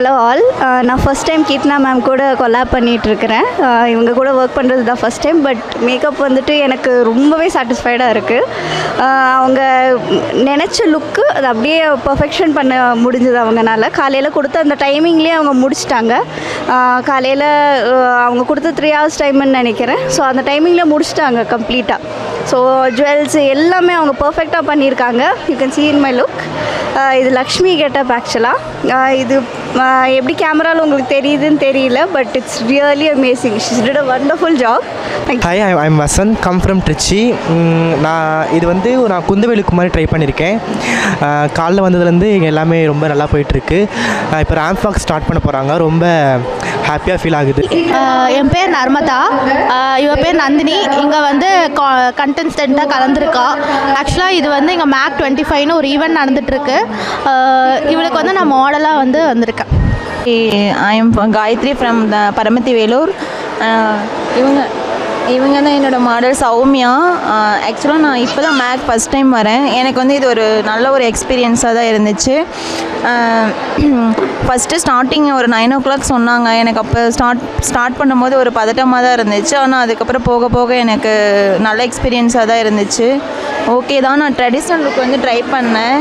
Hello all, நான் first time Keerthana ma'am கூட collab பண்ணிகிட்ருக்கிறேன். இவங்க கூட ஒர்க் பண்ணுறது தான் ஃபஸ்ட் டைம். பட் மேக்கப் வந்துட்டு எனக்கு ரொம்பவே சாட்டிஸ்ஃபைடாக இருக்குது. அவங்க நினச்ச லுக்கு அது அப்படியே பர்ஃபெக்ஷன் பண்ண முடிஞ்சது அவங்கனால. காலையில் கொடுத்த அந்த டைமிங்லேயே அவங்க முடிச்சிட்டாங்க. காலையில் அவங்க கொடுத்த 3 hours டைம்னு நினைக்கிறேன். ஸோ அந்த டைமிங்கில் முடிச்சிட்டாங்க கம்ப்ளீட்டாக. ஸோ ஜுவல்ஸ் எல்லாமே அவங்க பர்ஃபெக்டாக பண்ணியிருக்காங்க. You can see in my look. இது லக்ஷ்மி கெட்டப் ஆக்சுவலாக. இது எப்படி கேமராவில் உங்களுக்கு தெரியுதுன்னு தெரியல, but it's really amazing. She's did a wonderful job. Hi, I'm Vasanth, come from Trichy. நான் குந்தவேலுக்கு மாதிரி ட்ரை பண்ணியிருக்கேன். காலைல வந்ததுலேருந்து எல்லாமே ரொம்ப நல்லா போயிட்டுருக்கு. இப்போ ரேம்ப் வாக் ஸ்டார்ட் பண்ண போகிறாங்க. ரொம்ப ஹாப்பியாக ஃபீல் ஆகுது. என் பேர் நர்மதா, இவ பேர் நந்தினி. இங்கே வந்து கண்டென்ஸ்டண்ட்டாக கலந்துருக்கா. ஆக்சுவலாக இது வந்து இங்கே மேக் 25ன்னு ஒரு ஈவெண்ட் நடந்துகிட்ருக்கு. இவளுக்கு வந்து நான் மாடலாக வந்து வந்திருக்கேன். I am Gayathri from Paramathi Velur. இவங்க தான் என்னோடய மாடல் சௌமியா. ஆக்சுவலாக நான் இப்போ தான் மேக் ஃபஸ்ட் டைம் வரேன். எனக்கு வந்து இது ஒரு நல்ல ஒரு எக்ஸ்பீரியன்ஸாக தான் இருந்துச்சு. ஃபஸ்ட்டு ஸ்டார்டிங் ஒரு 9 o'clock சொன்னாங்க. எனக்கு அப்போ ஸ்டார்ட் பண்ணும்போது ஒரு பதட்டமாக தான் இருந்துச்சு. ஆனால் அதுக்கப்புறம் போக போக எனக்கு நல்ல எக்ஸ்பீரியன்ஸாக தான் இருந்துச்சு. ஓகே தான். நான் ட்ரெடிஷ்னல் லுக் வந்து ட்ரை பண்ணேன்.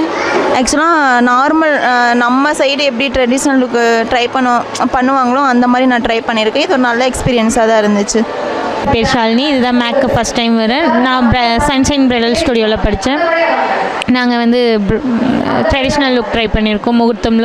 ஆக்சுவலாக நார்மல் நம்ம சைடு எப்படி ட்ரெடிஷ்னல் லுக்கு ட்ரை பண்ணுவாங்களோ அந்த மாதிரி நான் ட்ரை பண்ணியிருக்கேன். இது ஒரு நல்ல எக்ஸ்பீரியன்ஸாக தான் இருந்துச்சு. பேர் ஷாலினி. இதுதான் மேக்கு ஃபஸ்ட் டைம் வரேன். நான் சன்ஷைன் பிரைடல் ஸ்டுடியோவில் படித்தேன். நாங்கள் வந்து ட்ரெடிஷ்னல் லுக் ட்ரை பண்ணியிருக்கோம். முகூர்த்தம்